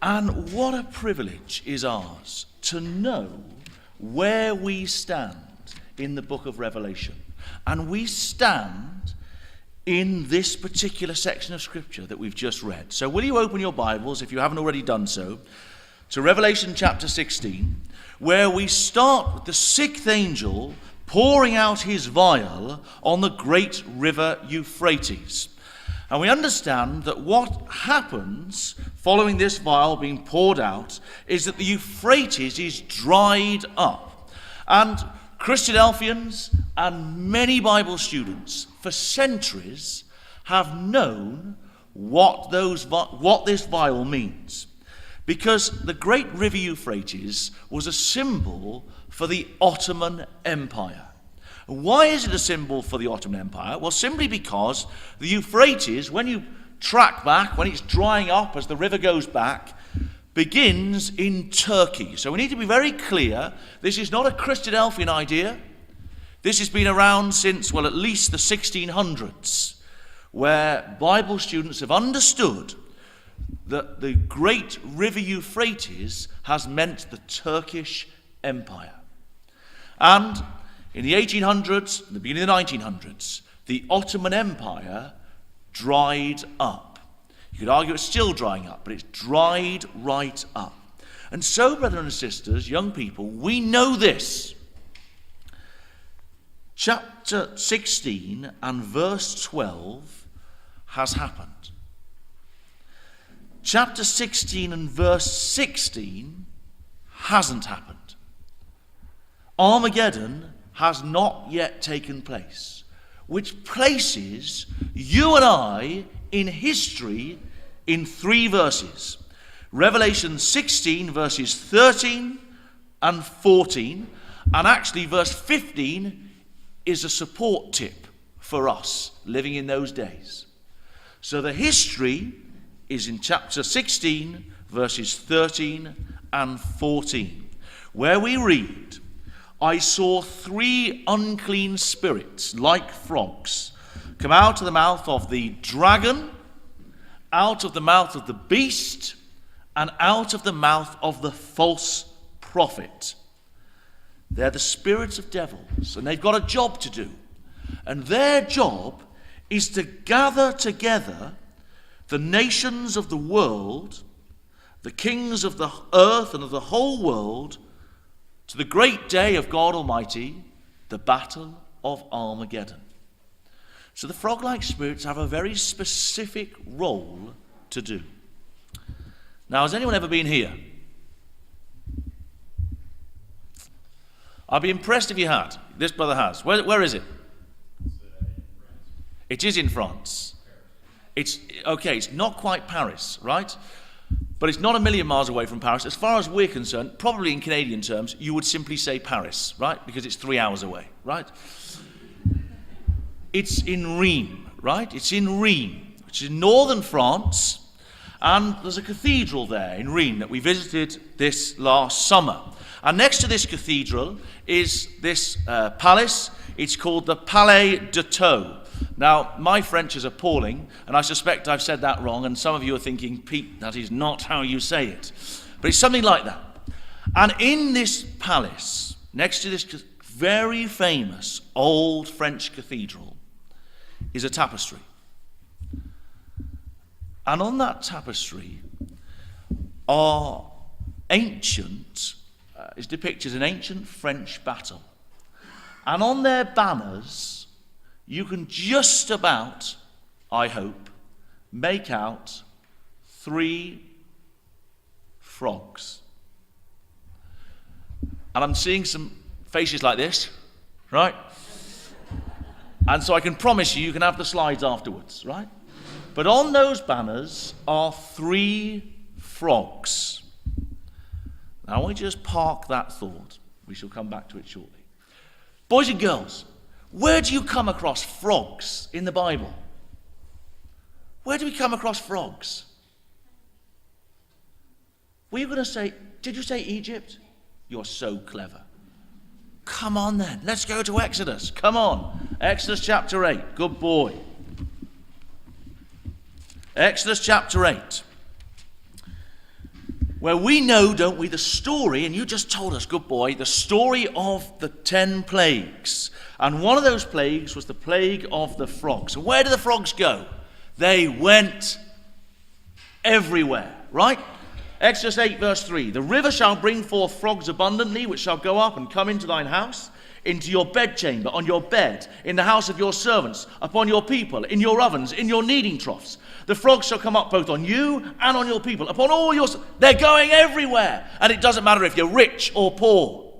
And what a privilege is ours to know where we stand in the book of Revelation. And we stand in this particular section of Scripture that we've just read. So will you open your Bibles, if you haven't already done so, to Revelation chapter 16, where we start with the sixth angel pouring out his vial on the great river Euphrates. And we understand that what happens following this vial being poured out is that the Euphrates is dried up. And Christadelphians and many Bible students for centuries have known what this vial means. Because the great river Euphrates was a symbol for the Ottoman Empire. Why is it a symbol for the Ottoman Empire? Well, simply because the Euphrates, when you track back, when it's drying up as the river goes back, begins in Turkey. So we need to be very clear, this is not a Christadelphian idea. This has been around since, well, at least the 1600s, where Bible students have understood that the great river Euphrates has meant the Turkish Empire. And in the 1800s, the beginning of the 1900s, the Ottoman Empire dried up. You could argue it's still drying up, but it's dried right up. And so, brothers and sisters, young people, we know this. Chapter 16 and verse 12 has happened. Chapter 16 and verse 16 hasn't happened. Armageddon has not yet taken place, which places you and I in history in three verses. Revelation 16 verses 13 and 14, and actually verse 15 is a support tip for us living in those days. So the history is in chapter 16 verses 13 and 14, where we read, I saw three unclean spirits like frogs come out of the mouth of the dragon, out of the mouth of the beast, and out of the mouth of the false prophet. They're the spirits of devils, and they've got a job to do. And their job is to gather together the nations of the world, the kings of the earth and of the whole world, to the great day of God Almighty, the battle of Armageddon. So the frog-like spirits have a very specific role to do. Now, has anyone ever been here? I'd be impressed if you had. This brother has. Where is it? It is in France. It's not quite Paris, right? But it's not a million miles away from Paris. As far as we're concerned, probably in Canadian terms, you would simply say Paris, right? Because it's 3 hours away, right? It's in Rheims, right? It's in Rheims, which is in northern France. And there's a cathedral there in Rheims that we visited this last summer. And next to this cathedral is this palace. It's called the Palais de Taux. Now, my French is appalling, and I suspect I've said that wrong, and some of you are thinking, Pete, that is not how you say it. But it's something like that. And in this palace, next to this very famous old French cathedral, is a tapestry. And on that tapestry are is depicted an ancient French battle. And on their banners, you can just about, I hope, make out 3 frogs. And I'm seeing some faces like this, right? And so I can promise you can have the slides afterwards, right? But on those banners are 3 frogs. Now I want you to just park that thought. We shall come back to it shortly. Boys and girls, where do you come across frogs in the Bible? Where do we come across frogs? Were you going to say, did you say Egypt? You're so clever. Come on then, let's go to Exodus. Come on. Exodus chapter 8. Good boy. Exodus chapter 8. where we know, don't we, the story, and you just told us, good boy, the story of the 10 plagues. And one of those plagues was the plague of the frogs. And where did the frogs go? They went everywhere, right? Exodus 8 verse 3, the river shall bring forth frogs abundantly, which shall go up and come into thine house, into your bedchamber, on your bed, in the house of your servants, upon your people, in your ovens, in your kneading troughs. The frogs shall come up both on you and on your people, upon all your... They're going everywhere. And it doesn't matter if you're rich or poor.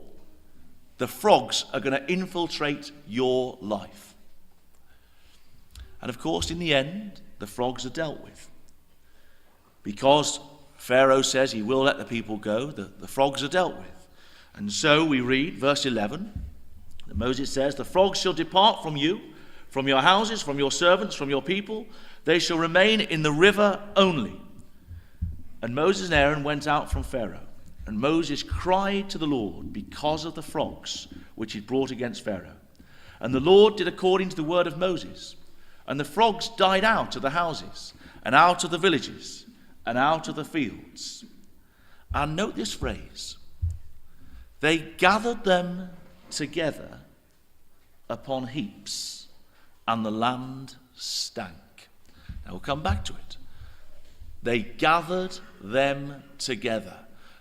The frogs are going to infiltrate your life. And of course, in the end, the frogs are dealt with. Because Pharaoh says he will let the people go, the frogs are dealt with. And so we read, verse 11, that Moses says, the frogs shall depart from you, from your houses, from your servants, from your people. They shall remain in the river only. And Moses and Aaron went out from Pharaoh. And Moses cried to the Lord because of the frogs which he brought against Pharaoh. And the Lord did according to the word of Moses. And the frogs died out of the houses, and out of the villages, and out of the fields. And note this phrase. They gathered them together upon heaps, and the land stank. Now we'll come back to it. They gathered them together.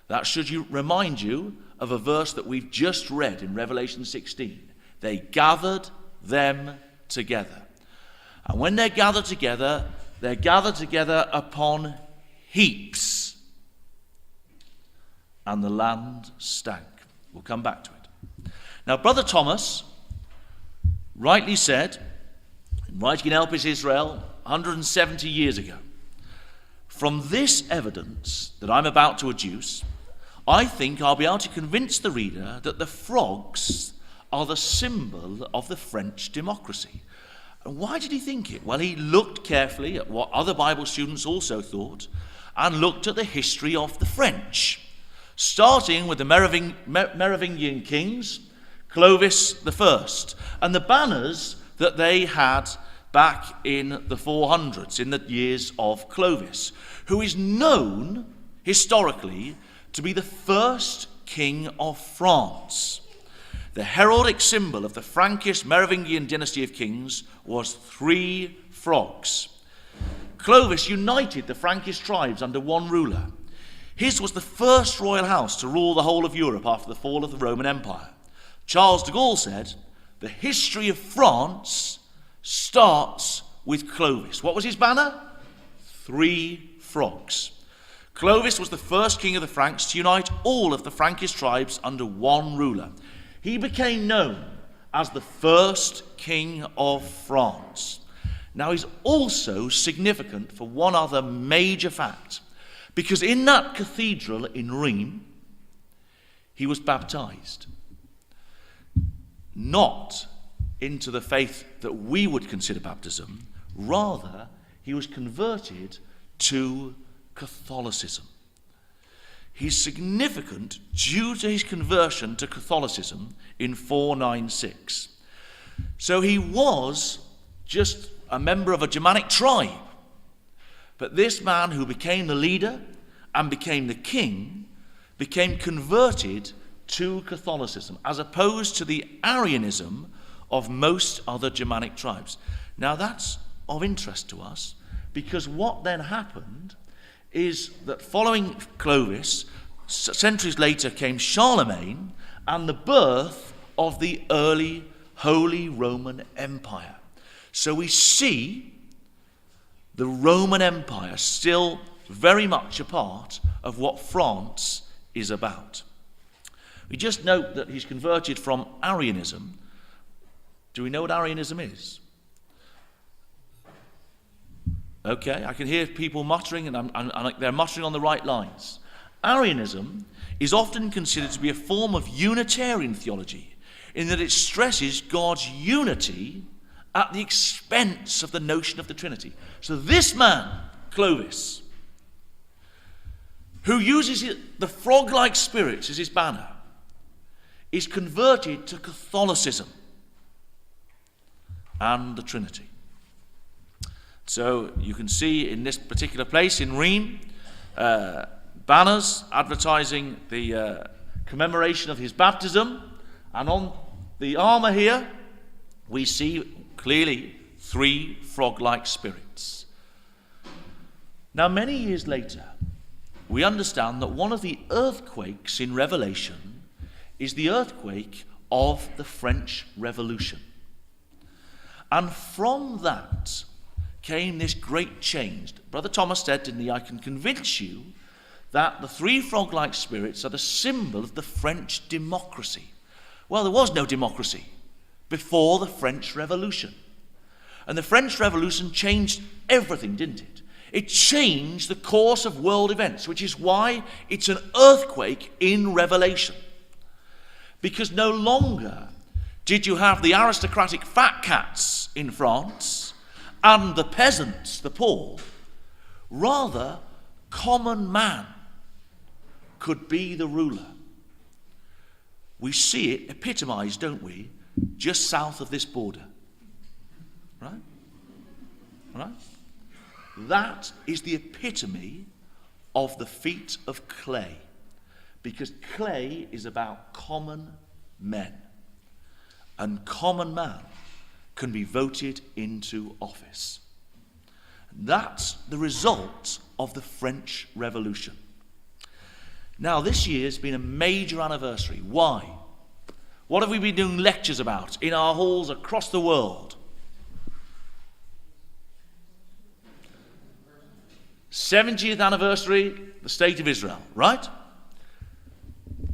That should remind you of a verse that we've just read in Revelation 16. They gathered them together. And when they're gathered together upon heaps, and the land stank. We'll come back to it. Now, Brother Thomas rightly said, writing in Elpis Israel 170 years ago, from this evidence that I'm about to adduce, I think I'll be able to convince the reader that the frogs are the symbol of the French democracy. And why did he think it? Well, he looked carefully at what other Bible students also thought and looked at the history of the French, starting with the Merovingian kings, Clovis I, and the banners that they had back in the 400s, in the years of Clovis, who is known historically to be the first king of France. The heraldic symbol of the Frankish Merovingian dynasty of kings was 3 frogs. Clovis united the Frankish tribes under one ruler. His was the first royal house to rule the whole of Europe after the fall of the Roman Empire. Charles de Gaulle said, the history of France starts with Clovis. What was his banner? 3 frogs. Clovis was the first king of the Franks to unite all of the Frankish tribes under one ruler. He became known as the first king of France. Now he's also significant for one other major fact, because in that cathedral in Rheims, he was baptized. Not into the faith that we would consider baptism, rather he was converted to Catholicism. He's significant due to his conversion to Catholicism in 496. So he was just a member of a Germanic tribe. But this man who became the leader and became the king became converted to Catholicism, as opposed to the Arianism of most other Germanic tribes. Now that's of interest to us, because what then happened is that following Clovis, centuries later came Charlemagne and the birth of the early Holy Roman Empire. So we see the Roman Empire still very much a part of what France is about. We just note that he's converted from Arianism. Do we know what Arianism is? Okay, I can hear people muttering, and they're muttering on the right lines. Arianism is often considered to be a form of Unitarian theology, in that it stresses God's unity at the expense of the notion of the Trinity. So this man, Clovis, who uses the frog-like spirits as his banner, is converted to Catholicism and the Trinity. So you can see in this particular place in Rheims, banners advertising the commemoration of his baptism, and on the armour here we see clearly 3 frog-like spirits. Now, many years later, we understand that one of the earthquakes in Revelation is the earthquake of the French Revolution. And from that came this great change. Brother Thomas said, didn't he, I can convince you that the 3 frog-like spirits are the symbol of the French democracy. Well, there was no democracy before the French Revolution. And the French Revolution changed everything, didn't it? It changed the course of world events, which is why it's an earthquake in Revelation. Because no longer did you have the aristocratic fat cats in France and the peasants, the poor. Rather, common man could be the ruler. We see it epitomized, don't we, just south of this border. Right? Right? That is the epitome of the feet of clay. Because clay is about common men. And common man can be voted into office. That's the result of the French Revolution. Now, this year's been a major anniversary. Why? What have we been doing lectures about in our halls across the world? 70th anniversary, the State of Israel, right?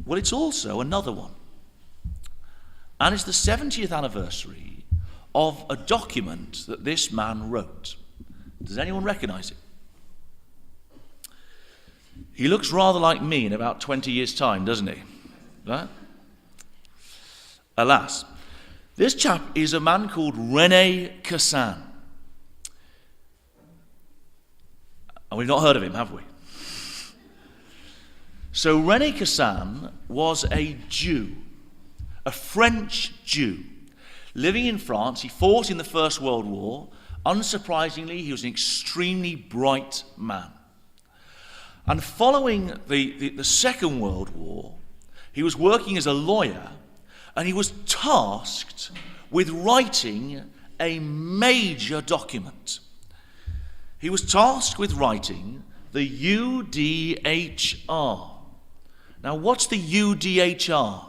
Well, it's also another one. And it's the 70th anniversary of a document that this man wrote. Does anyone recognize it? He looks rather like me in about 20 years' time, doesn't he? Right? Alas, this chap is a man called René Cassin. And we've not heard of him, have we? So René Cassin was a Jew, a French Jew, living in France. He fought in the First World War. Unsurprisingly, he was an extremely bright man. And following the Second World War, he was working as a lawyer, and he was tasked with writing a major document. He was tasked with writing the UDHR. Now, what's the UDHR?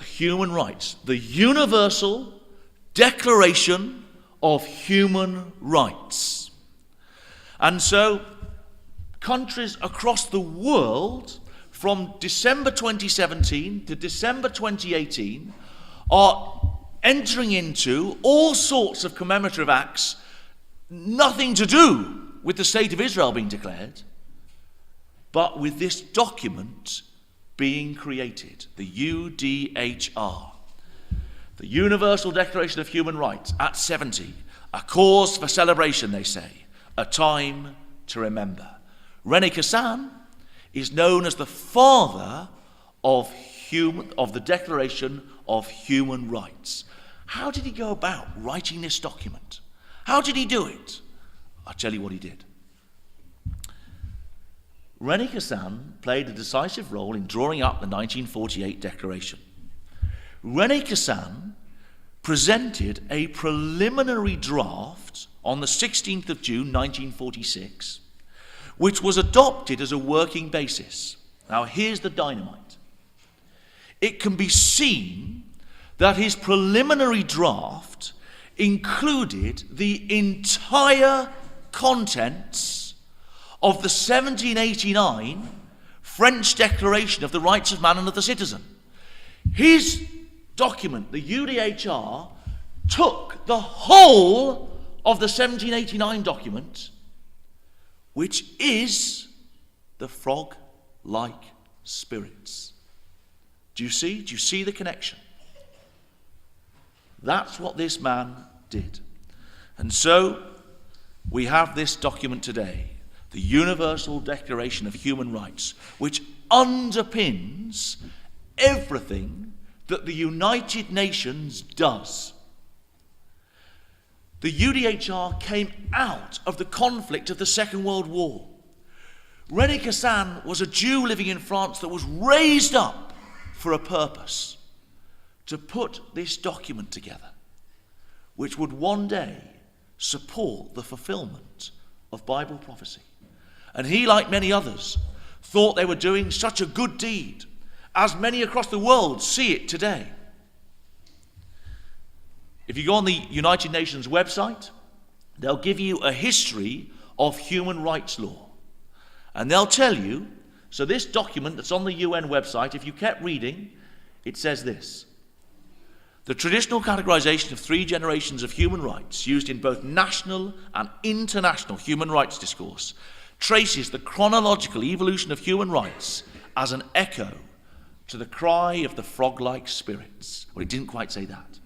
Human rights. The Universal Declaration of Human Rights. And so, countries across the world, from December 2017 to December 2018, are entering into all sorts of commemorative acts, nothing to do with the State of Israel being declared, but with this document being created, the UDHR, the Universal Declaration of Human Rights, at 70, a cause for celebration, they say, a time to remember. René Cassin is known as the father of the Declaration of Human Rights. How did he go about writing this document? How did he do it? I'll tell you what he did. René Cassin played a decisive role in drawing up the 1948 Declaration. René Cassin presented a preliminary draft on the 16th of June 1946, which was adopted as a working basis. Now, here's the dynamite. It can be seen that his preliminary draft included the entire contents of the 1789 French Declaration of the Rights of Man and of the Citizen. His document, the UDHR, took the whole of the 1789 document, which is the frog-like spirits. Do you see? Do you see the connection? That's what this man did. And so we have this document today, the Universal Declaration of Human Rights, which underpins everything that the United Nations does. The UDHR came out of the conflict of the Second World War. René Cassin was a Jew living in France that was raised up for a purpose, to put this document together, which would one day support the fulfillment of Bible prophecy. And he, like many others, thought they were doing such a good deed, as many across the world see it today. If you go on the United Nations website, they'll give you a history of human rights law. And they'll tell you, so this document that's on the UN website, if you kept reading, it says this: the traditional categorization of 3 generations of human rights used in both national and international human rights discourse traces the chronological evolution of human rights as an echo to the cry of the frog-like spirits. Well, it didn't quite say that.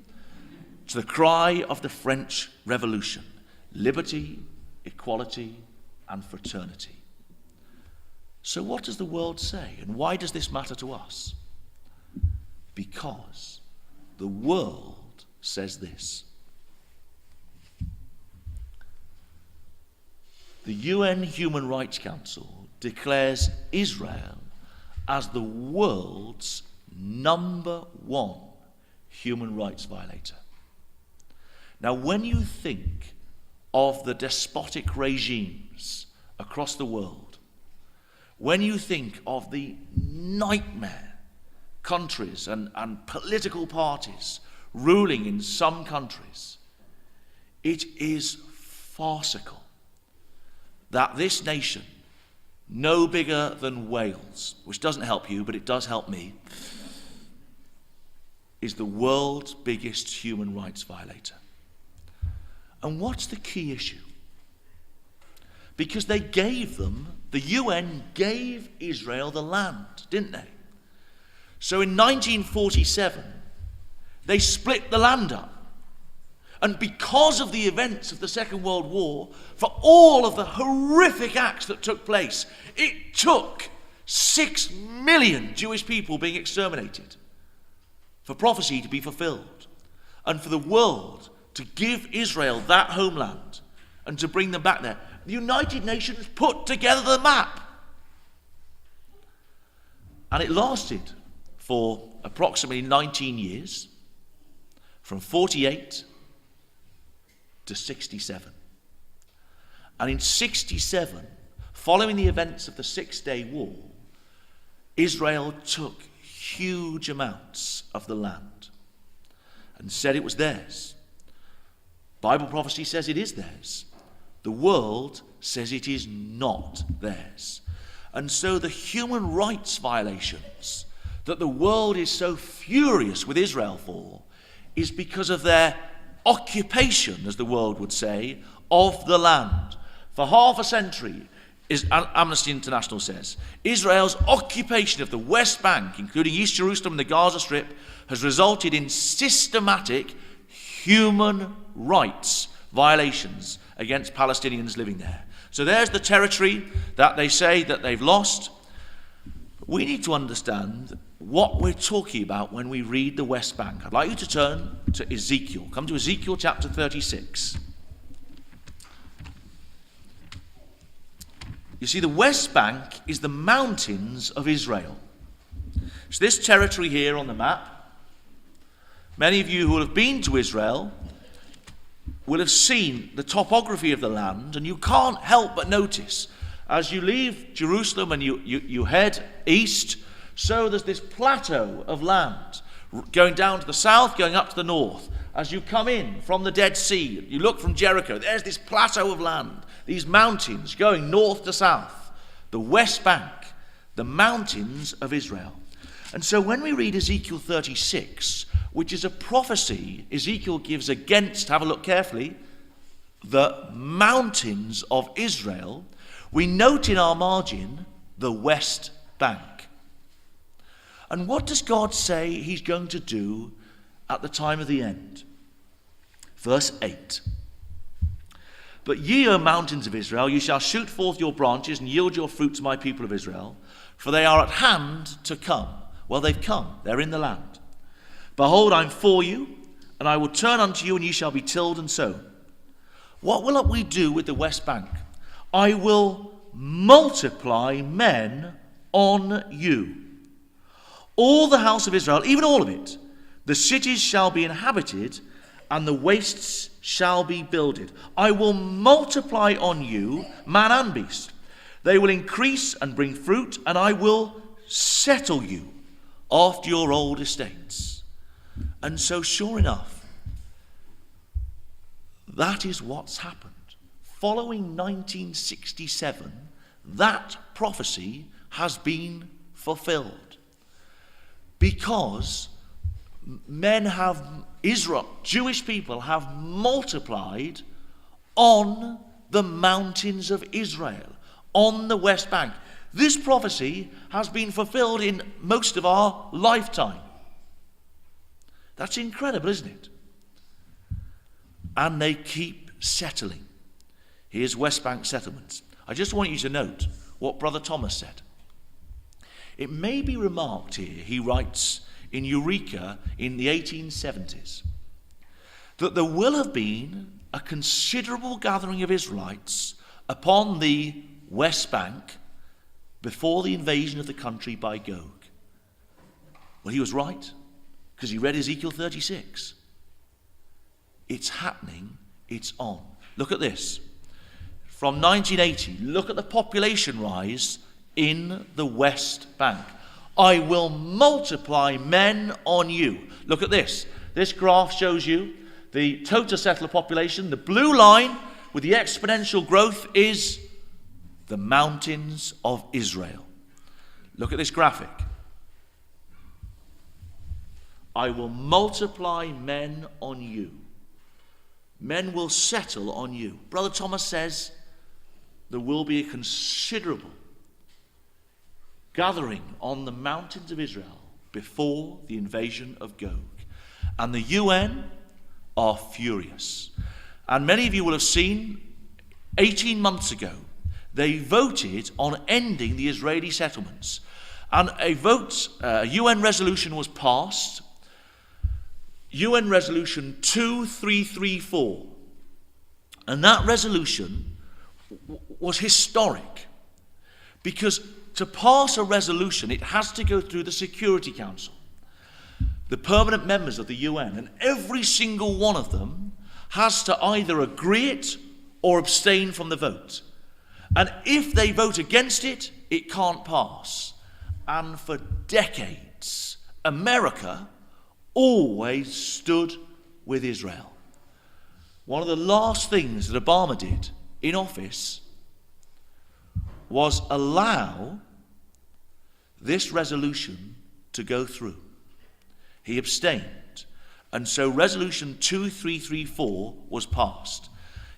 To the cry of the French Revolution: liberty, equality, and fraternity. So what does the world say, and why does this matter to us? Because the world says this. The UN Human Rights Council declares Israel as the world's #1 human rights violator. Now, when you think of the despotic regimes across the world, when you think of the nightmare countries and political parties ruling in some countries, it is farcical that this nation, no bigger than Wales, which doesn't help you, but it does help me, is the world's biggest human rights violator. And what's the key issue? Because they gave them, the UN gave Israel the land, didn't they? So in 1947, they split the land up. And because of the events of the Second World War, for all of the horrific acts that took place, it took 6 million Jewish people being exterminated for prophecy to be fulfilled, and for the world to give Israel that homeland and to bring them back there. The United Nations put together the map. And it lasted for approximately 19 years, from 48 to 67. And in 67, following the events of the Six-Day War, Israel took huge amounts of the land and said it was theirs. Bible prophecy says it is theirs. The world says it is not theirs. And so the human rights violations that the world is so furious with Israel for is because of their occupation, as the world would say, of the land. For half a century, Amnesty International says, Israel's occupation of the West Bank, including East Jerusalem and the Gaza Strip, has resulted in systematic human rights violations against Palestinians living there. So there's the territory that they say that they've lost. We need to understand what we're talking about when we read the West Bank. I'd like you to turn to Ezekiel. Come to Ezekiel chapter 36. You see, the West Bank is the mountains of Israel. It's this territory here on the map. Many of you who will have been to Israel will have seen the topography of the land, and you can't help but notice, as you leave Jerusalem and you head east, so there's this plateau of land going down to the south, going up to the north. As you come in from the Dead Sea, you look from Jericho, there's this plateau of land, these mountains going north to south, the West Bank, the mountains of Israel. And so when we read Ezekiel 36, which is a prophecy Ezekiel gives against, have a look carefully, the mountains of Israel, we note in our margin the West Bank. And what does God say he's going to do at the time of the end? Verse 8. But ye, O mountains of Israel, you shall shoot forth your branches and yield your fruit to my people of Israel, for they are at hand to come. Well, they've come. They're in the land. Behold, I'm for you, and I will turn unto you, and ye shall be tilled and sown. What will we do with the West Bank? I will multiply men on you. All the house of Israel, even all of it, the cities shall be inhabited, and the wastes shall be builded. I will multiply on you man and beast. They will increase and bring fruit, and I will settle you after your old estates. And so, sure enough, that is what's happened. Following 1967, that prophecy has been fulfilled. Because Jewish people have multiplied on the mountains of Israel, on the West Bank. This prophecy has been fulfilled in most of our lifetime. That's incredible, isn't it? And they keep settling. Here's West Bank settlements. I just want you to note what Brother Thomas said. It may be remarked here, he writes in Eureka in the 1870s, that there will have been a considerable gathering of Israelites upon the West Bank before the invasion of the country by Gog. Well, he was right, because he read Ezekiel 36. It's happening, it's on. Look at this. From 1980, look at the population rise in the West Bank. I will multiply men on you. Look at this. This graph shows you the total settler population. The blue line with the exponential growth is the mountains of Israel. Look at this graphic. I will multiply men on you. Men will settle on you. Brother Thomas says there will be a considerable gathering on the mountains of Israel before the invasion of Gog. And the UN are furious. And many of you will have seen 18 months ago, they voted on ending the Israeli settlements. And a UN resolution was passed, UN Resolution 2334. And that resolution was historic, because to pass a resolution, it has to go through the Security Council, the permanent members of the UN, and every single one of them has to either agree it or abstain from the vote. And if they vote against it, it can't pass. And for decades, America always stood with Israel. One of the last things that Obama did in office was allow this resolution to go through. He abstained. And so Resolution 2334 was passed.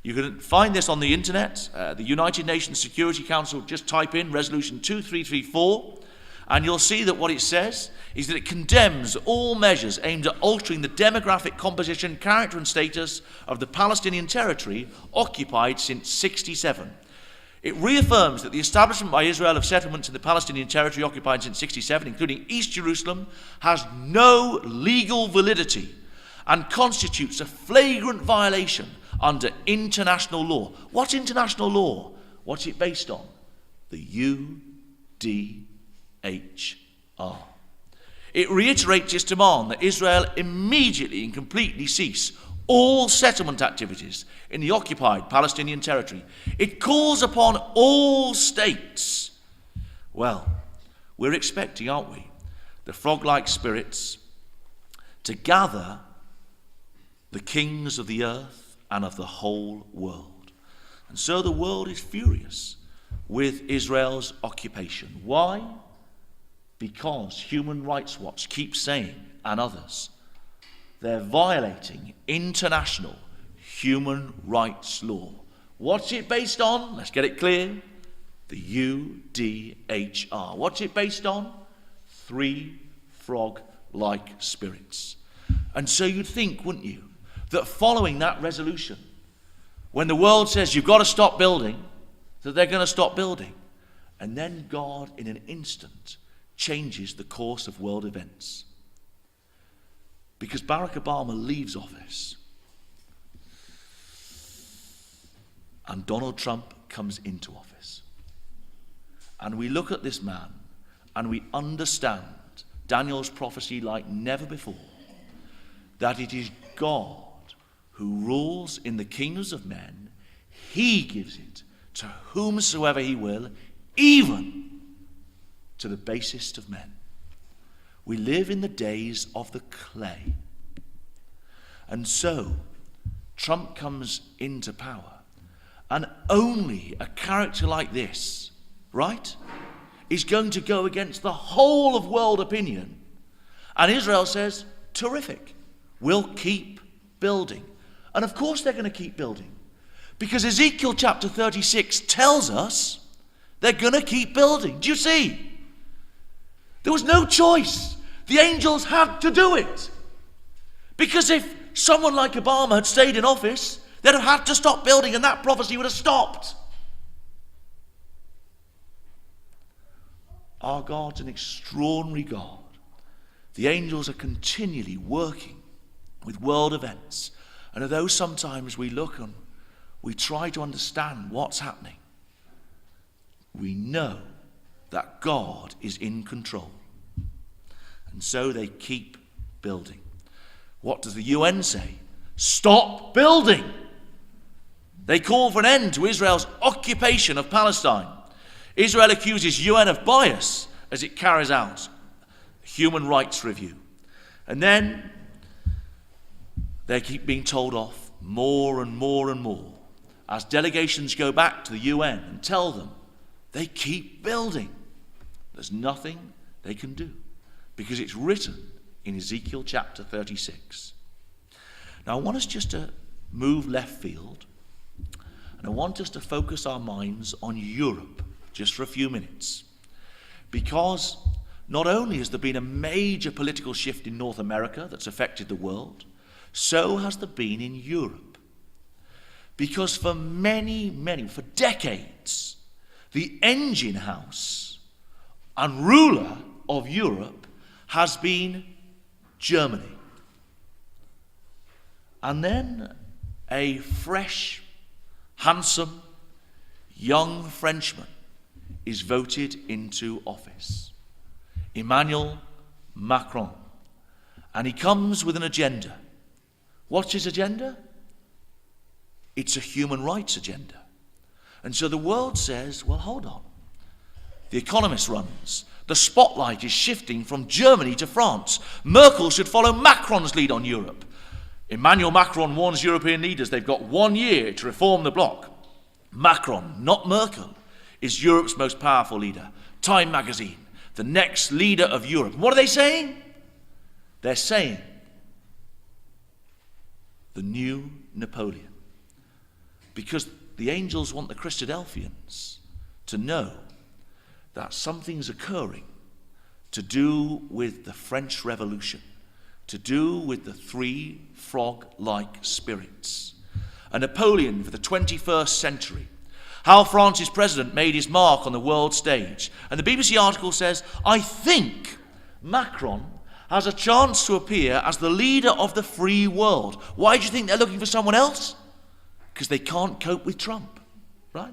You can find this on the internet. The United Nations Security Council, just type in Resolution 2334, and you'll see that what it says is that it condemns all measures aimed at altering the demographic composition, character and status of the Palestinian territory occupied since 1967. It reaffirms that the establishment by Israel of settlements in the Palestinian territory occupied since 1967, including East Jerusalem, has no legal validity and constitutes a flagrant violation under international law. What's international law? What's it based on? The UDHR. It reiterates its demand that Israel immediately and completely cease all settlement activities in the occupied Palestinian territory. It calls upon all states. Well, we're expecting, aren't we, the frog-like spirits to gather the kings of the earth and of the whole world. And so the world is furious with Israel's occupation. Why? Because Human Rights Watch keeps saying, and others, they're violating international human rights law. What's it based on? Let's get it clear. The UDHR. What's it based on? 3 frog-like spirits. And so you'd think, wouldn't you, that following that resolution, when the world says you've got to stop building, that they're going to stop building. And then God, in an instant, changes the course of world events. Because Barack Obama leaves office. And Donald Trump comes into office. And we look at this man and we understand Daniel's prophecy like never before, that it is God who rules in the kingdoms of men. He gives it to whomsoever he will, even to the basest of men. We live in the days of the clay. And so, Trump comes into power. And only a character like this, right, is going to go against the whole of world opinion. And Israel says, terrific, we'll keep building. And of course they're going to keep building. Because Ezekiel chapter 36 tells us they're going to keep building. Do you see? There was no choice. The angels had to do it. Because if someone like Obama had stayed in office, they'd have had to stop building and that prophecy would have stopped. Our God's an extraordinary God. The angels are continually working with world events. And although sometimes we look and we try to understand what's happening, we know that God is in control. And so they keep building. What does the UN say? Stop building! They call for an end to Israel's occupation of Palestine. Israel accuses UN of bias as it carries out a human rights review. And then they keep being told off more and more and more as delegations go back to the UN and tell them they keep building. There's nothing they can do because it's written in Ezekiel chapter 36. Now I want us just to move left field, and I want us to focus our minds on Europe just for a few minutes, because not only has there been a major political shift in North America that's affected the world, so has there been in Europe. Because for for decades, the engine house and ruler of Europe has been Germany. And then a fresh, handsome, young Frenchman is voted into office. Emmanuel Macron. And he comes with an agenda. What's his agenda? It's a human rights agenda. And so the world says, well, hold on. The Economist runs. The spotlight is shifting from Germany to France. Merkel should follow Macron's lead on Europe. Emmanuel Macron warns European leaders they've got 1 year to reform the bloc. Macron, not Merkel, is Europe's most powerful leader. Time magazine, the next leader of Europe. What are they saying? They're saying the new Napoleon. Because the angels want the Christadelphians to know that something's occurring to do with the French Revolution, to do with the three frog-like spirits. A Napoleon for the 21st century. How France's president made his mark on the world stage. And the BBC article says, I think Macron has a chance to appear as the leader of the free world. Why do you think they're looking for someone else? Because they can't cope with Trump, right?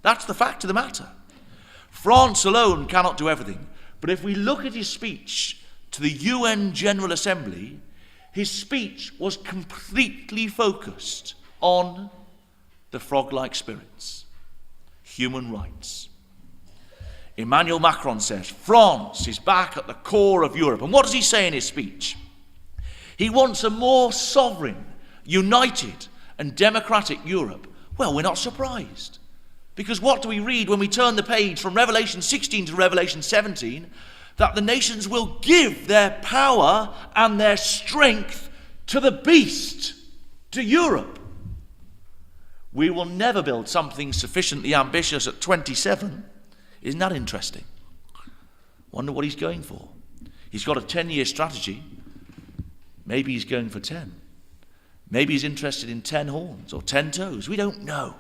That's the fact of the matter. France alone cannot do everything. But if we look at his speech to the UN General Assembly, his speech was completely focused on the frog-like spirits, human rights. Emmanuel Macron says, France is back at the core of Europe. And what does he say in his speech? He wants a more sovereign, united, and democratic Europe. Well, we're not surprised. Because what do we read when we turn the page from Revelation 16 to Revelation 17? That the nations will give their power and their strength to the beast, to Europe. We will never build something sufficiently ambitious at 27. Isn't that interesting? Wonder what he's going for. He's got a 10-year strategy. Maybe he's going for 10. Maybe he's interested in 10 horns or 10 toes. We don't know.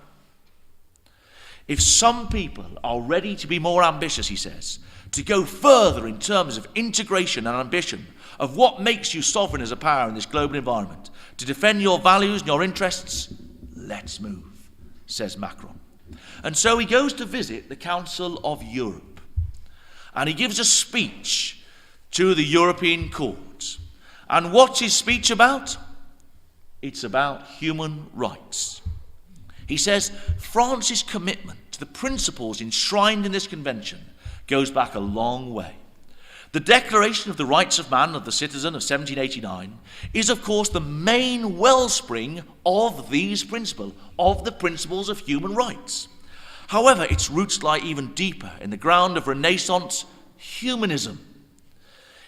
If some people are ready to be more ambitious, he says, to go further in terms of integration and ambition of what makes you sovereign as a power in this global environment, to defend your values and your interests, let's move. says Macron. And so he goes to visit the Council of Europe. And he gives a speech to the European court. And what's his speech about? It's about human rights. He says France's commitment to the principles enshrined in this convention goes back a long way. The Declaration of the Rights of Man and of the Citizen of 1789 is, of course, the main wellspring of these principles, of the principles of human rights. However, its roots lie even deeper in the ground of Renaissance humanism,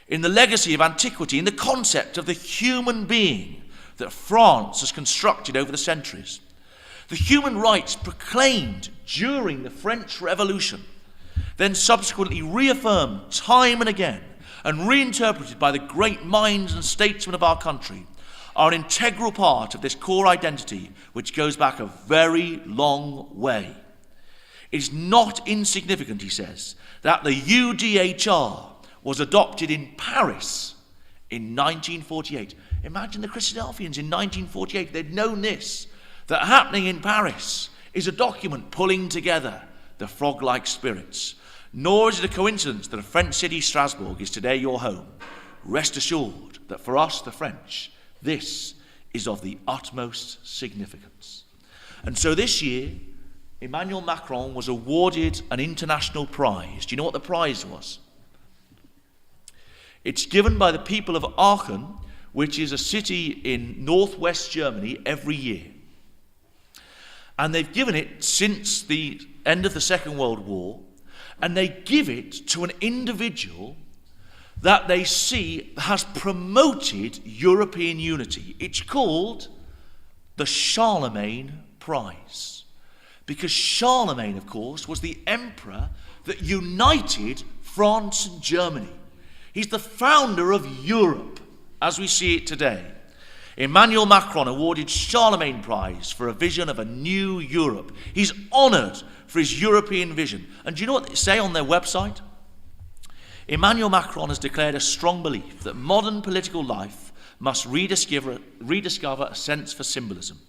in the legacy of antiquity, in the concept of the human being that France has constructed over the centuries. The human rights proclaimed during the French Revolution, then subsequently reaffirmed time and again and reinterpreted by the great minds and statesmen of our country, are an integral part of this core identity which goes back a very long way. It is not insignificant, he says, that the UDHR was adopted in Paris in 1948. Imagine the Christadelphians in 1948, they'd known this, that happening in Paris is a document pulling together the frog-like spirits. Nor is it a coincidence that a French city, Strasbourg, is today your home. Rest assured that for us, the French, this is of the utmost significance. And so this year, Emmanuel Macron was awarded an international prize. Do you know what the prize was? It's given by the people of Aachen, which is a city in northwest Germany, every year. And they've given it since the end of the Second World War, and they give it to an individual that they see has promoted European unity. It's called the Charlemagne Prize. Because Charlemagne, of course, was the emperor that united France and Germany. He's the founder of Europe, as we see it today. Emmanuel Macron awarded Charlemagne Prize for a vision of a new Europe. He's honoured for his European vision. And do you know what they say on their website? Emmanuel Macron has declared a strong belief that modern political life must rediscover a sense for symbolism.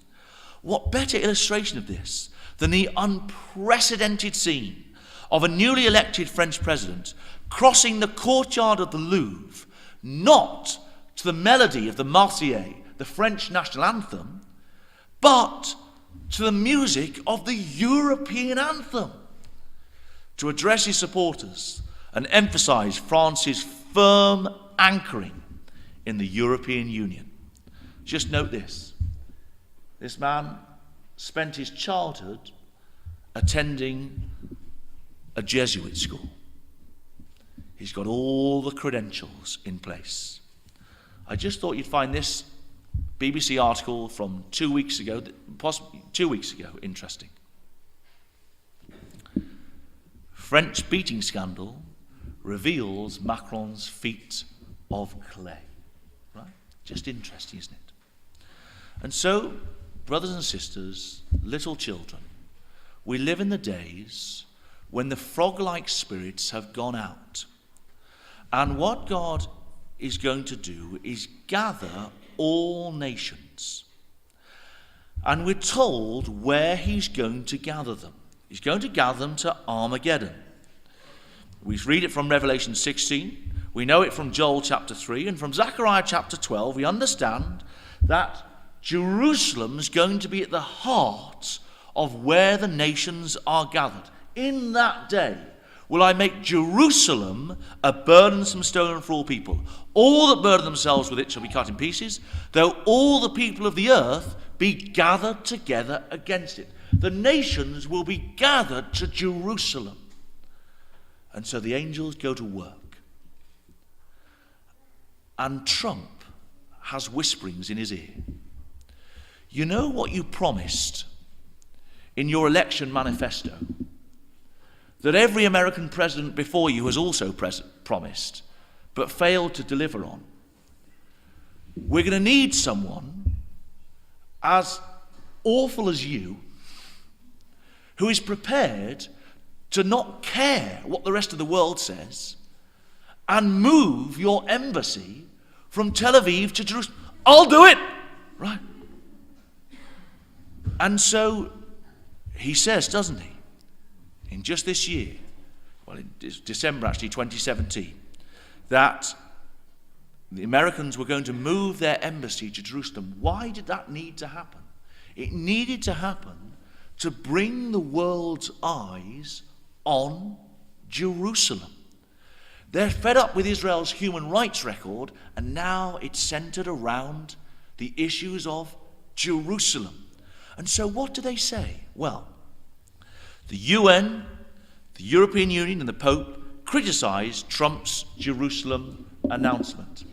What better illustration of this than the unprecedented scene of a newly elected French president crossing the courtyard of the Louvre, not to the melody of the Marseillaise, the French national anthem, but to the music of the European anthem, to address his supporters and emphasize France's firm anchoring in the European Union. Just note this. This man spent his childhood attending a Jesuit school. He's got all the credentials in place. I just thought you'd find this BBC article from 2 weeks ago, possibly 2 weeks ago, interesting. French beating scandal reveals Macron's feet of clay. Right? Just interesting, isn't it? And so, brothers and sisters, little children, we live in the days when the frog-like spirits have gone out. And what God is going to do is gather all nations. And we're told where he's going to gather them. He's going to gather them to Armageddon. We read it from Revelation 16. We know it from Joel chapter 3. And from Zechariah chapter 12, we understand that Jerusalem's going to be at the heart of where the nations are gathered. In that day will I make Jerusalem a burdensome stone for all people. All that burden themselves with it shall be cut in pieces, though all the people of the earth be gathered together against it. The nations will be gathered to Jerusalem. And so the angels go to work. And Trump has whisperings in his ear. You know what you promised in your election manifesto that every American president before you has also promised, but failed to deliver on? We're going to need someone as awful as you, who is prepared to not care what the rest of the world says and move your embassy from Tel Aviv to Jerusalem. I'll do it! Right? And so he says, doesn't he, in just this year, well, in December actually, 2017, that the Americans were going to move their embassy to Jerusalem. Why did that need to happen? It needed to happen to bring the world's eyes on Jerusalem. They're fed up with Israel's human rights record, and now it's centered around the issues of Jerusalem. And so what do they say? Well, the UN, the European Union, and the Pope criticized Trump's Jerusalem announcement.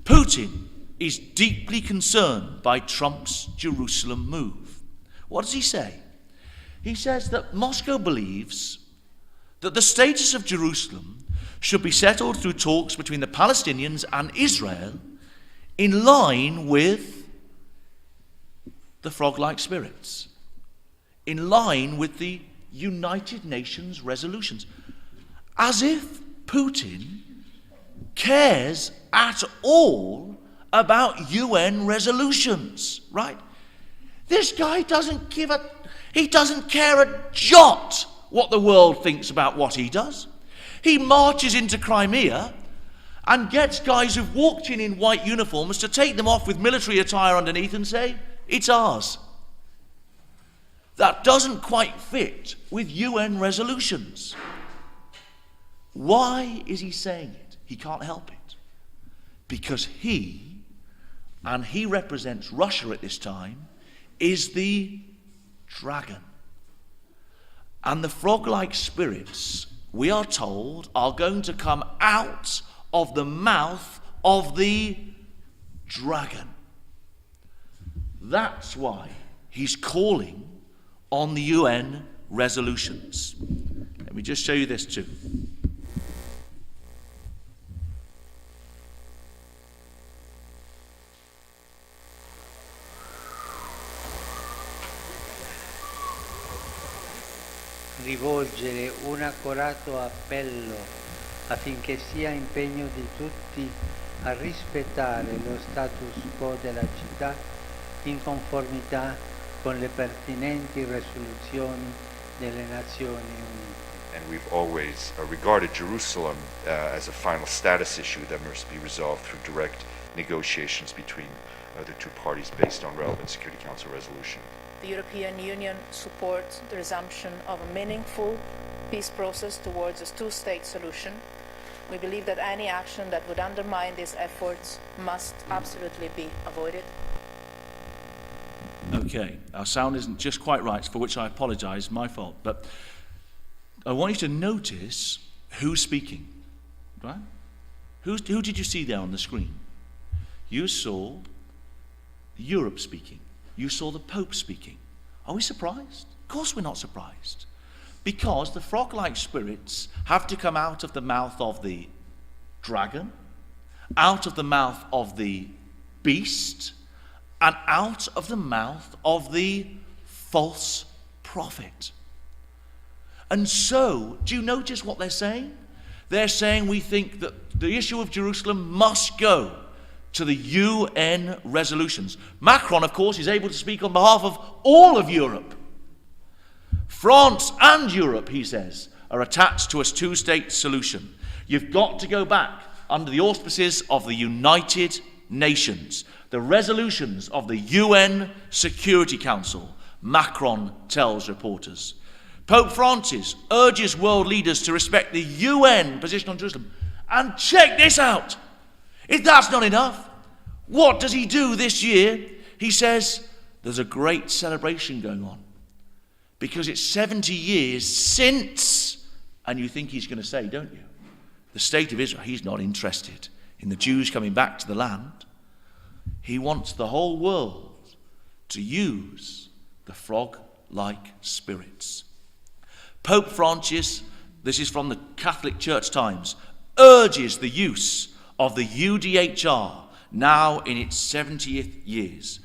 Putin is deeply concerned by Trump's Jerusalem move. What does he say? He says that Moscow believes that the status of Jerusalem should be settled through talks between the Palestinians and Israel in line with the frog-like spirits, in line with the United Nations resolutions. As if Putin cares at all about UN resolutions, right? This guy doesn't care a jot what the world thinks about what he does. He marches into Crimea and gets guys who've walked in white uniforms to take them off with military attire underneath and say, it's ours. That doesn't quite fit with UN resolutions. Why is he saying it? He can't help it. Because he, and he represents Russia at this time, is the dragon. And the frog-like spirits, we are told, are going to come out of the mouth of the dragon. That's why he's calling on the UN resolutions. Let me just show you this too. Rivolgere un accorato appello affinché sia impegno di tutti a rispettare lo status quo della città in conformità con le pertinenti risoluzioni delle Nazioni Unite. And we've always regarded Jerusalem as a final status issue that must be resolved through direct negotiations between the two parties based on relevant Security Council resolution. The European Union supports the resumption of a meaningful peace process towards a two-state solution. We believe that any action that would undermine these efforts must absolutely be avoided. Okay, our sound isn't just quite right, for which I apologize, my fault. But I want you to notice who's speaking, right? Who did you see there on the screen? You saw Europe speaking. You saw the Pope speaking. Are we surprised? Of course we're not surprised. Because the frog-like spirits have to come out of the mouth of the dragon, out of the mouth of the beast, and out of the mouth of the false prophet. And so, do you notice what they're saying? They're saying we think that the issue of Jerusalem must go to the UN resolutions. Macron, of course, is able to speak on behalf of all of Europe. France and Europe, he says, are attached to a two-state solution. You've got to go back under the auspices of the United Nations, the resolutions of the UN Security Council, Macron tells reporters. Pope Francis urges world leaders to respect the UN position on Jerusalem. And check this out. If that's not enough, what does he do this year? He says there's a great celebration going on because it's 70 years since, and you think he's going to say, don't you, the state of Israel. He's not interested in the Jews coming back to the land. He wants the whole world to use the frog-like spirits. Pope Francis, this is from the Catholic Church Times, urges the use of the UDHR, now in its 70th years.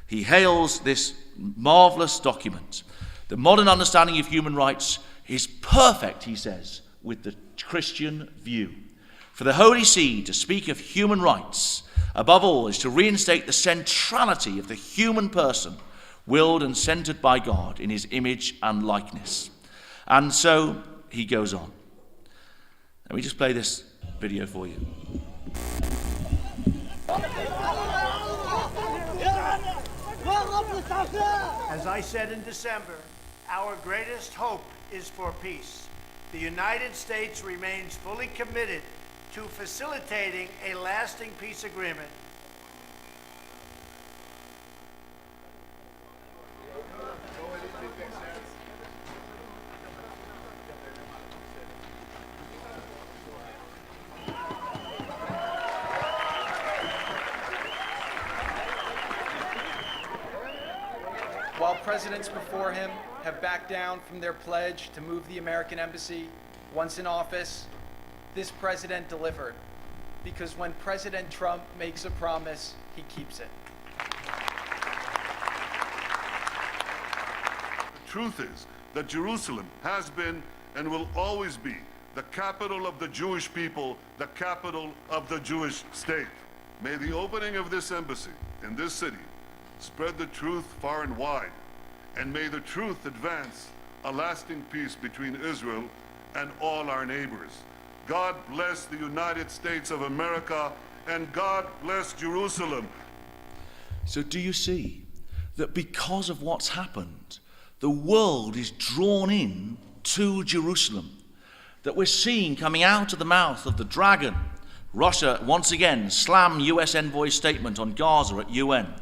He hails this marvelous document. The modern understanding of human rights is perfect, he says, with the Christian view. For the Holy See to speak of human rights, above all, is to reinstate the centrality of the human person, willed and centered by God in his image and likeness. And so he goes on. Let me just play this video for you. As I said in December, our greatest hope is for peace. The United States remains fully committed to facilitating a lasting peace agreement. While presidents before him have backed down from their pledge to move the American embassy once in office, this president delivered. Because when President Trump makes a promise, he keeps it. The truth is that Jerusalem has been and will always be the capital of the Jewish people, the capital of the Jewish state. May the opening of this embassy in this city spread the truth far and wide, and may the truth advance a lasting peace between Israel and all our neighbors. God bless the United States of America, and God bless Jerusalem. So do you see that because of what's happened, the world is drawn in to Jerusalem? That we're seeing coming out of the mouth of the dragon. Russia, once again, slammed US envoy's statement on Gaza at UN.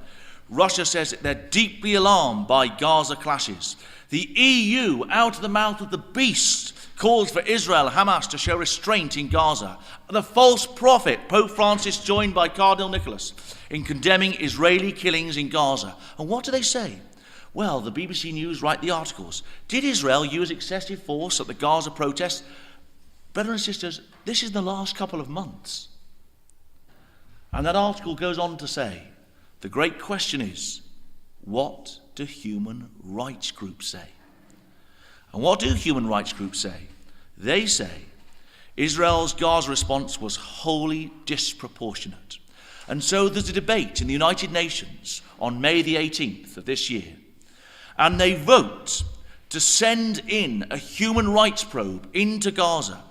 Russia says that they're deeply alarmed by Gaza clashes. The EU, out of the mouth of the beast, calls for Israel, Hamas, to show restraint in Gaza. The false prophet, Pope Francis, joined by Cardinal Nicholas, in condemning Israeli killings in Gaza. And what do they say? Well, the BBC News write the articles. Did Israel use excessive force at the Gaza protests? Brothers and sisters, this is the last couple of months. And that article goes on to say, the great question is, what do human rights groups say? And what do human rights groups say? They say Israel's Gaza response was wholly disproportionate. And so there's a debate in the United Nations on May the 18th of this year. And they vote to send in a human rights probe into Gaza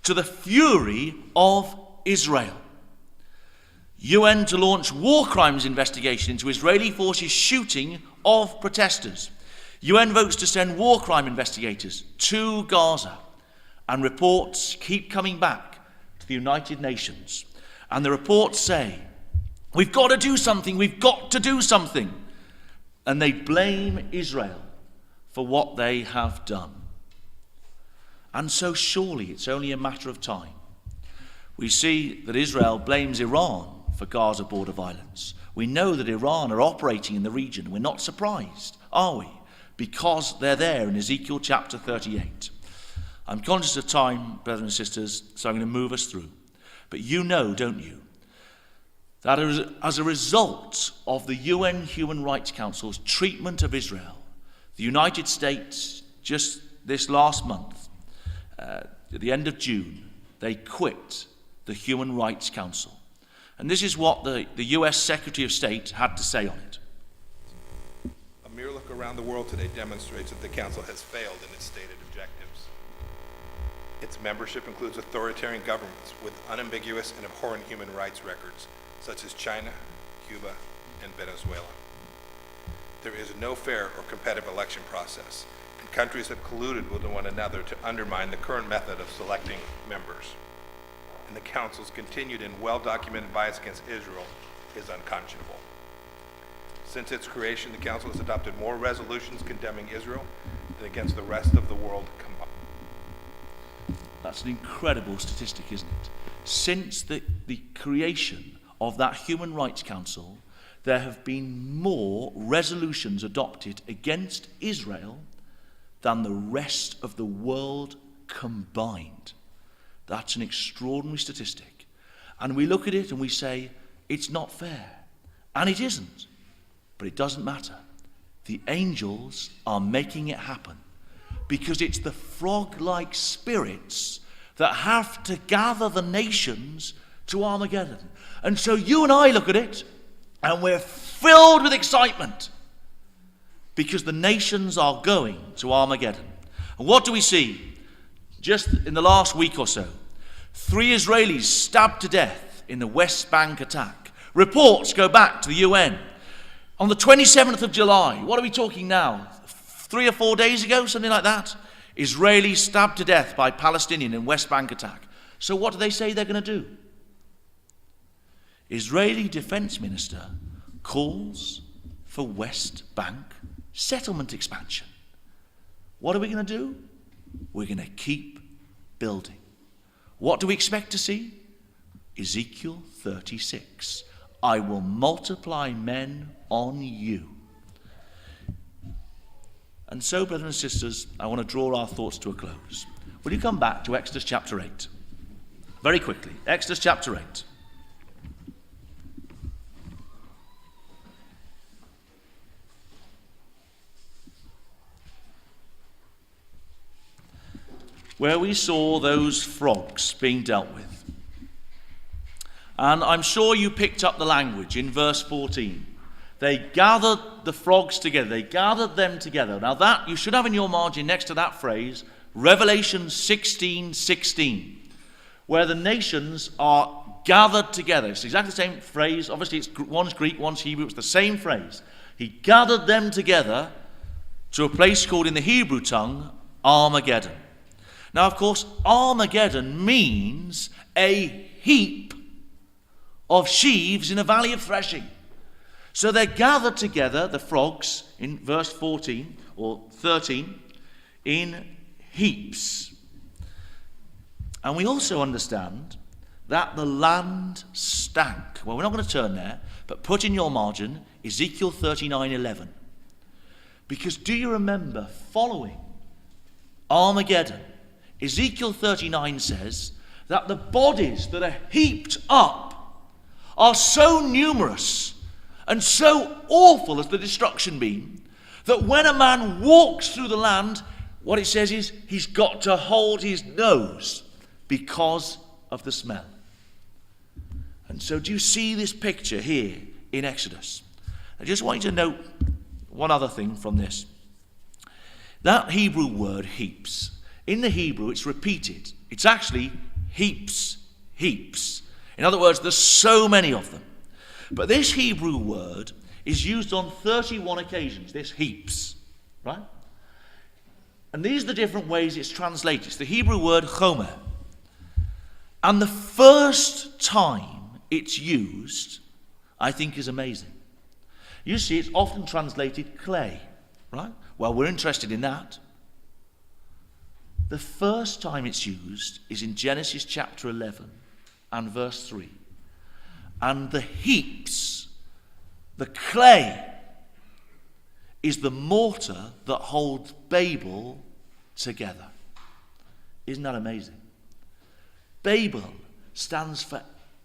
to the fury of Israel. UN to launch war crimes investigation into Israeli forces shooting of protesters. UN votes to send war crime investigators to Gaza. And reports keep coming back to the United Nations. And the reports say, we've got to do something, we've got to do something. And they blame Israel for what they have done. And so surely it's only a matter of time. We see that Israel blames Iran for Gaza border violence. We know that Iran are operating in the region. We're not surprised, are we? Because they're there in Ezekiel chapter 38. I'm conscious of time, brothers and sisters, so I'm going to move us through. But you know, don't you, that as a result of the UN Human Rights Council's treatment of Israel, the United States, just this last month, at the end of June, they quit the Human Rights Council. And this is what the US Secretary of State had to say on it. A mere look around the world today demonstrates that the Council has failed in its stated objectives. Its membership includes authoritarian governments with unambiguous and abhorrent human rights records, such as China, Cuba, and Venezuela. There is no fair or competitive election process, and countries have colluded with one another to undermine the current method of selecting members. And the Council's continued and well-documented bias against Israel is unconscionable. Since its creation, the Council has adopted more resolutions condemning Israel than against the rest of the world combined. That's an incredible statistic, isn't it? Since the creation of that Human Rights Council, there have been more resolutions adopted against Israel than the rest of the world combined. That's an extraordinary statistic. And we look at it and we say, it's not fair. And it isn't. But it doesn't matter. The angels are making it happen. Because it's the frog-like spirits that have to gather the nations to Armageddon. And so you and I look at it, and we're filled with excitement. because the nations are going to Armageddon. And what do we see? Just in the last week or so, 3 Israelis stabbed to death in the West Bank attack. Reports go back to the UN. On the 27th of July, what are we talking now? 3 or 4 days ago, something like that? Israelis stabbed to death by Palestinian in West Bank attack. So what do they say they're going to do? Israeli Defense Minister calls for West Bank settlement expansion. What are we going to do? We're going to keep building. What do we expect to see? Ezekiel 36. I will multiply men on you. And so, brothers and sisters, I want to draw our thoughts to a close. Will you come back to Exodus chapter 8? Very quickly. Exodus chapter 8. Where we saw those frogs being dealt with. And I'm sure you picked up the language in verse 14. They gathered the frogs together. They gathered them together. Now that, you should have in your margin next to that phrase, Revelation 16:16, where the nations are gathered together. It's exactly the same phrase. Obviously, one's Greek, one's Hebrew. It's the same phrase. He gathered them together to a place called in the Hebrew tongue, Armageddon. Now, of course, Armageddon means a heap of sheaves in a valley of threshing. So they're gathered together, the frogs, in verse 14 or 13, in heaps. And we also understand that the land stank. Well, we're not going to turn there, but put in your margin Ezekiel 39:11. Because do you remember, following Armageddon, Ezekiel 39 says that the bodies that are heaped up are so numerous and so awful as the destruction been, that when a man walks through the land, what it says is he's got to hold his nose because of the smell. And so do you see this picture here in Exodus? I just want you to note one other thing from this. That Hebrew word heaps, in the Hebrew it's repeated. It's actually heaps, heaps. In other words, there's so many of them. But this Hebrew word is used on 31 occasions, this heaps, right? And these are the different ways it's translated. It's the Hebrew word chomer. And the first time it's used, I think, is amazing. You see, it's often translated clay, right? Well, we're interested in that. The first time it's used is in Genesis chapter 11 and verse 3. And the heaps, the clay, is the mortar that holds Babel together. Isn't that amazing? Babel stands for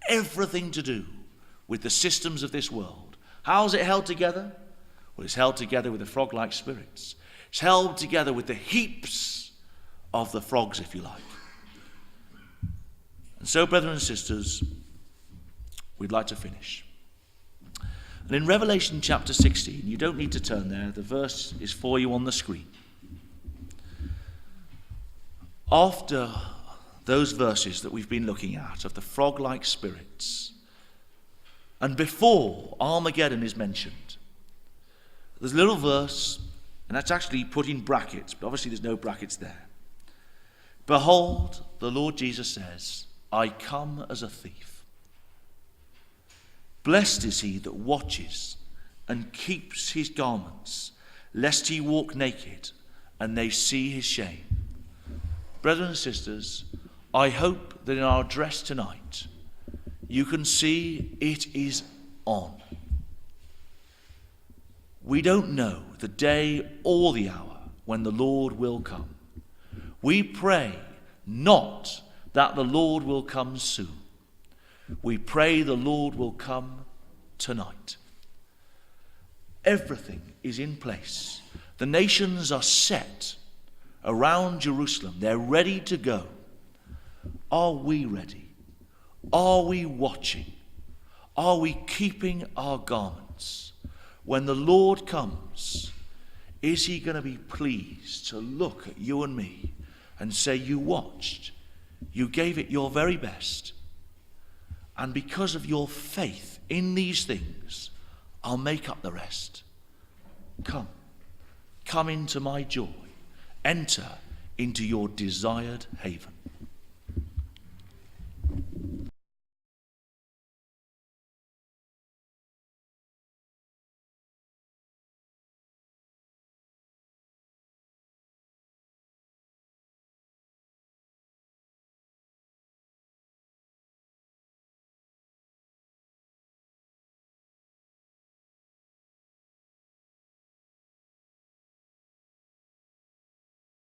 everything to do with the systems of this world. How is it held together? Well, it's held together with the frog-like spirits. It's held together with the heaps of the frogs, if you like. And so, brothers and sisters, we'd like to finish. And in Revelation chapter 16, you don't need to turn there, the verse is for you on the screen. After those verses that we've been looking at of the frog-like spirits, and before Armageddon is mentioned, there's a little verse, and that's actually put in brackets, but obviously there's no brackets there. Behold, the Lord Jesus says, I come as a thief. Blessed is he that watches and keeps his garments, lest he walk naked and they see his shame. Brothers and sisters, I hope that in our address tonight, you can see it is on. We don't know the day or the hour when the Lord will come. We pray not that the Lord will come soon. We pray the Lord will come tonight. Everything is in place. The nations are set around Jerusalem. They're ready to go. Are we ready? Are we watching? Are we keeping our garments? When the Lord comes, Is he going to be pleased to look at you and me and say, you watched, you gave it your very best, and because of your faith in these things, I'll make up the rest. Come into my joy. Enter into your desired haven.